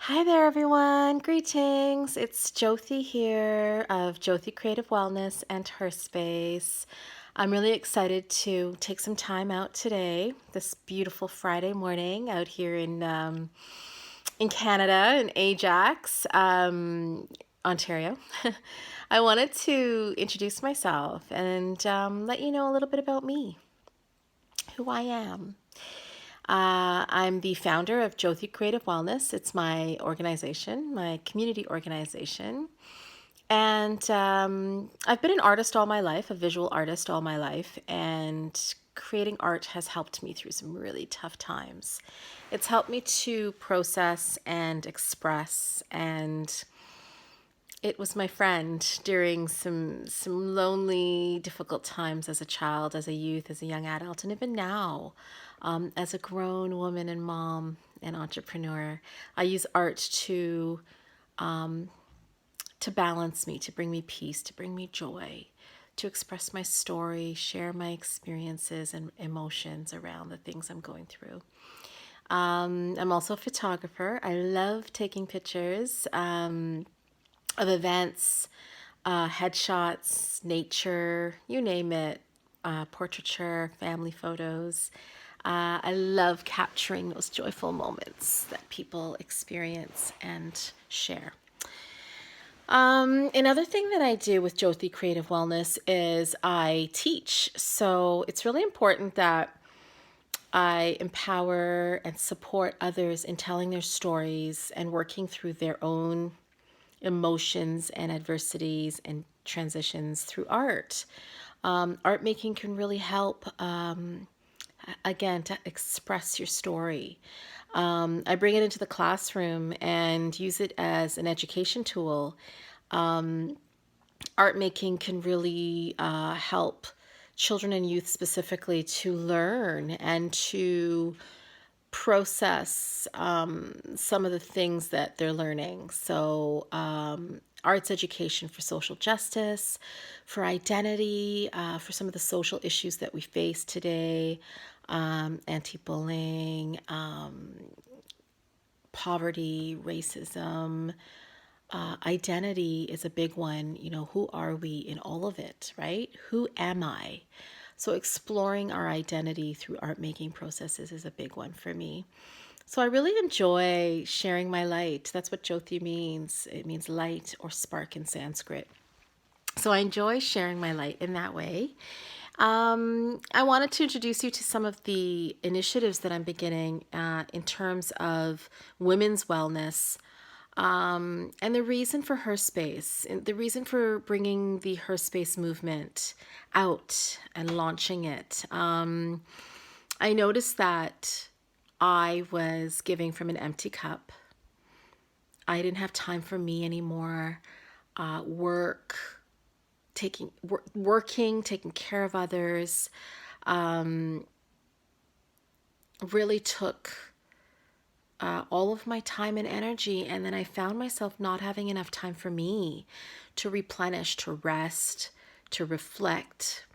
Hi there, everyone. Greetings. It's Jothi here of Jothi Creative Wellness and Her Space. I'm really excited to take some time out today, this beautiful Friday morning out here in Canada, in Ajax, Ontario. I wanted to introduce myself and let you know a little bit about me, who I am. I'm the founder of Jothi Creative Wellness. It's my organization, my community organization. And I've been an artist all my life, a visual artist all my life. And creating art has helped me through some really tough times. It's helped me to process and express, and it was my friend during some lonely, difficult times as a child, as a youth, as a young adult, and even now, as a grown woman and mom and entrepreneur. I use art to balance me, to bring me peace, to bring me joy, to express my story, share my experiences and emotions around the things I'm going through. I'm also a photographer. I love taking pictures. Of events, headshots, nature, you name it, portraiture, family photos. I love capturing those joyful moments that people experience and share. Another thing that I do with Jothi Creative Wellness is I teach. So it's really important that I empower and support others in telling their stories and working through their own emotions and adversities and transitions through art. Art making can really help, again, to express your story. I bring it into the classroom and use it as an education tool. Art making can really help children and youth specifically to learn and to process some of the things that they're learning. So, arts education for social justice, for identity, for some of the social issues that we face today, anti bullying, poverty, racism. Identity is a big one. You know, who are we in all of it, right? Who am I? So, exploring our identity through art making processes is a big one for me. So I really enjoy sharing my light. That's what Jothi means. It means light or spark in Sanskrit. So I enjoy sharing my light in that way. I wanted to introduce you to some of the initiatives that I'm beginning in terms of women's wellness. And the reason for Her Space, the reason for bringing the Her Space movement out and launching it. I noticed that I was giving from an empty cup. I didn't have time for me anymore. Work, working, taking care of others, really took all of my time and energy. And then I found myself not having enough time for me to replenish, to rest, to reflect,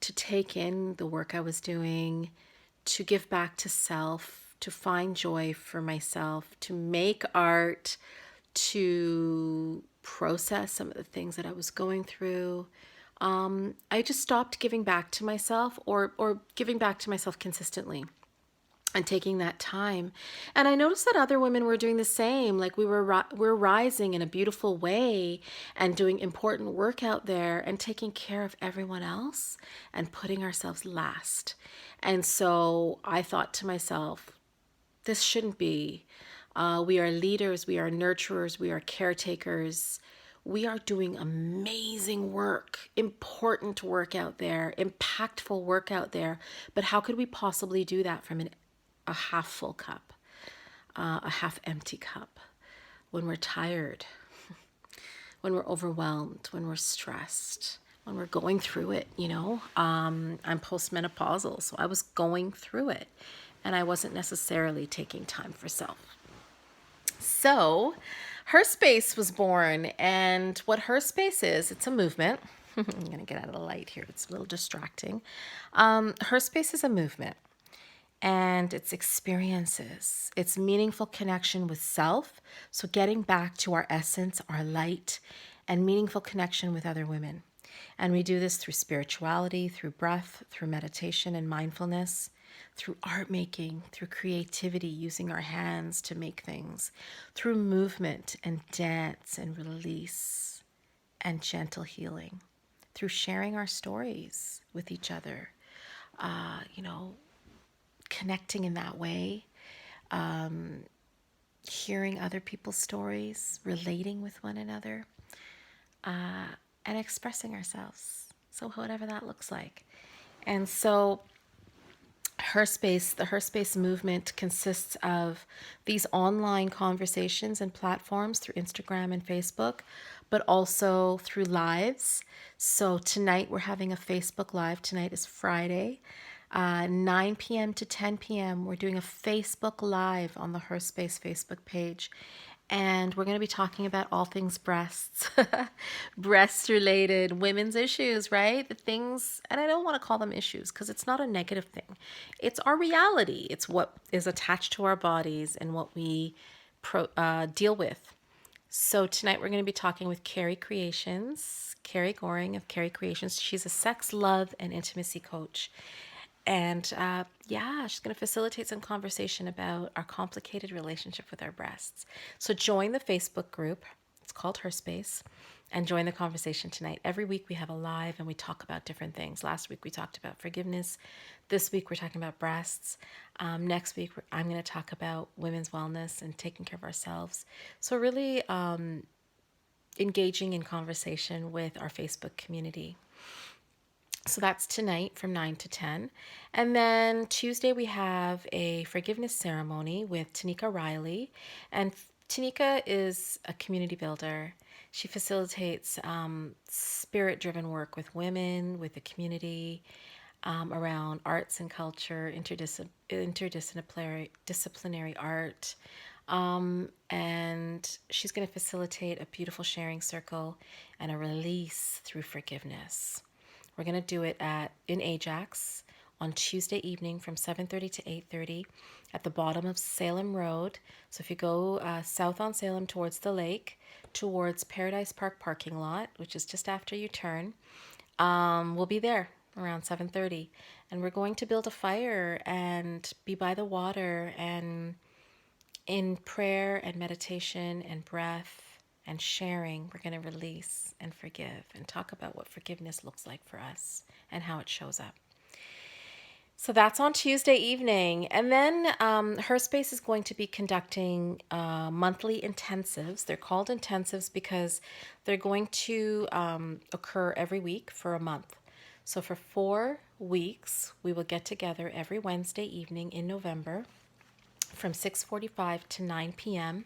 to take in the work I was doing, to give back to self, to find joy for myself, to make art, to process some of the things that I was going through. I just stopped giving back to myself or giving back to myself consistently and taking that time. And I noticed that other women were doing the same. Like we're rising in a beautiful way and doing important work out there and taking care of everyone else and putting ourselves last. And so I thought to myself, this shouldn't be. We are leaders, we are nurturers, we are caretakers. We are doing amazing work, important work out there, impactful work out there. But how could we possibly do that from a half full cup, a half empty cup, when we're tired, when we're overwhelmed, when we're stressed, when we're going through it, you know? I'm postmenopausal, so I was going through it and I wasn't necessarily taking time for self. So, Her Space was born, and what Her Space is, it's a movement. I'm going to get out of the light here, it's a little distracting. Her Space is a movement. and it's experiences. It's meaningful connection with self. So getting back to our essence, our light, and meaningful connection with other women. And we do this through spirituality, through breath, through meditation and mindfulness, through art making, through creativity, using our hands to make things, through movement and dance and release and gentle healing, through sharing our stories with each other, you know, connecting in that way, hearing other people's stories, relating with one another, and expressing ourselves. So, whatever that looks like. And so, the Her Space movement consists of these online conversations and platforms through Instagram and Facebook, but also through lives. So tonight we're having a Facebook Live. Tonight is Friday, 9 p.m. to 10 p.m. We're doing a Facebook Live on the Her Space Facebook page. And we're going to be talking about all things breasts, breast related women's issues, right? The things, and I don't want to call them issues because it's not a negative thing. It's our reality. It's what is attached to our bodies and what we deal with. So tonight we're going to be talking with Carrie Goring of Carrie Creations. She's a sex, love, and intimacy coach. And yeah, she's going to facilitate some conversation about our complicated relationship with our breasts. So join the Facebook group. It's called Her Space. And join the conversation tonight. Every week we have a live and we talk about different things. Last week we talked about forgiveness. This week we're talking about breasts. Next week I'm going to talk about women's wellness and taking care of ourselves. So really engaging in conversation with our Facebook community. So that's tonight from 9 to 10. And then Tuesday, we have a forgiveness ceremony with Tanika Riley. And Tanika is a community builder. She facilitates spirit driven work with women, with the community, around arts and culture, interdisciplinary art. And she's going to facilitate a beautiful sharing circle and a release through forgiveness. We're going to do it in Ajax on Tuesday evening from 7:30 to 8:30 at the bottom of Salem Road. So if you go south on Salem towards the lake, towards Paradise Park parking lot, which is just after you turn, we'll be there around 7:30. And we're going to build a fire and be by the water and in prayer and meditation and breath and sharing, we're going to release and forgive and talk about what forgiveness looks like for us and how it shows up. So that's on Tuesday evening. And then Her Space is going to be conducting monthly intensives. They're called intensives because they're going to occur every week for a month. So for 4 weeks, we will get together every Wednesday evening in November from 6:45 to 9 p.m.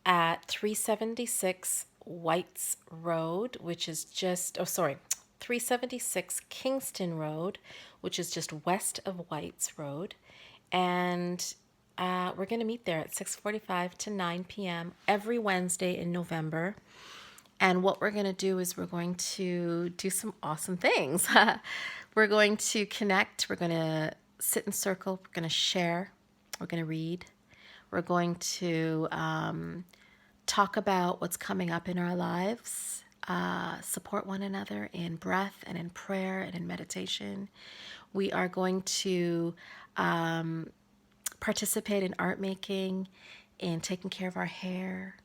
at 376 Whites Road, which is 376 Kingston Road, which is just west of Whites Road. And we're going to meet there at 6:45 to 9 p.m. every Wednesday in November. And what we're going to do is we're going to do some awesome things. We're going to connect. We're going to sit in circle. We're going to share. We're going to read. We're going to talk about what's coming up in our lives, support one another in breath and in prayer and in meditation. We are going to participate in art making, in taking care of our hair,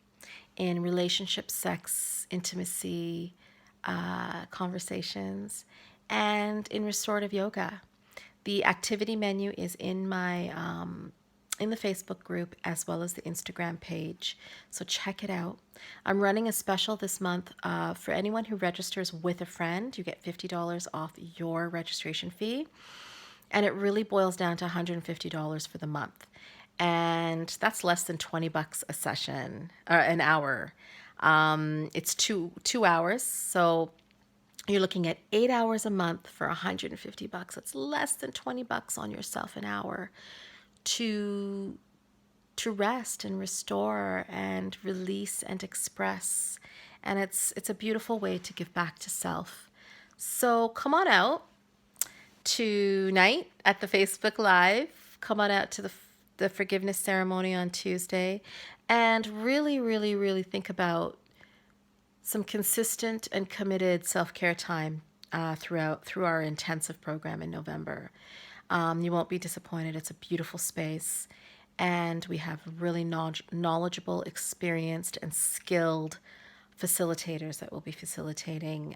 in relationship, sex, intimacy, conversations, and in restorative yoga. The activity menu is in my in the Facebook group as well as the Instagram page. So check it out. I'm running a special this month for anyone who registers with a friend. You get $50 off your registration fee. And it really boils down to $150 for the month. And that's less than $20 a session, or an hour. It's two hours. So you're looking at 8 hours a month for $150. It's less than $20 on yourself an hour to rest and restore and release and express. And it's a beautiful way to give back to self. So come on out tonight at the Facebook Live. Come on out to the forgiveness ceremony on Tuesday and really, really, really think about some consistent and committed self-care time through our intensive program in November. You won't be disappointed. It's a beautiful space, and we have really knowledgeable, experienced, and skilled facilitators that will be facilitating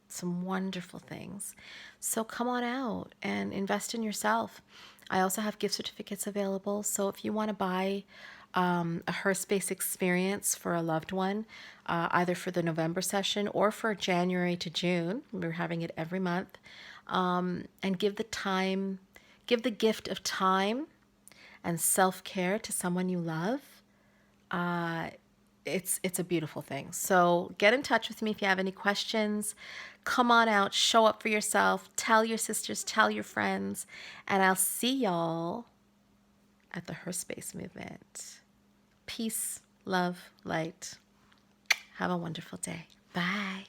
some wonderful things. So come on out and invest in yourself. I also have gift certificates available. So if you want to buy a Her Space experience for a loved one, either for the November session or for January to June, we're having it every month, and give the gift of time and self-care to someone you love. It's a beautiful thing. So get in touch with me if you have any questions. Come on out, show up for yourself, tell your sisters, tell your friends, and I'll see y'all at the Her Space movement. Peace, love, light. Have a wonderful day. Bye.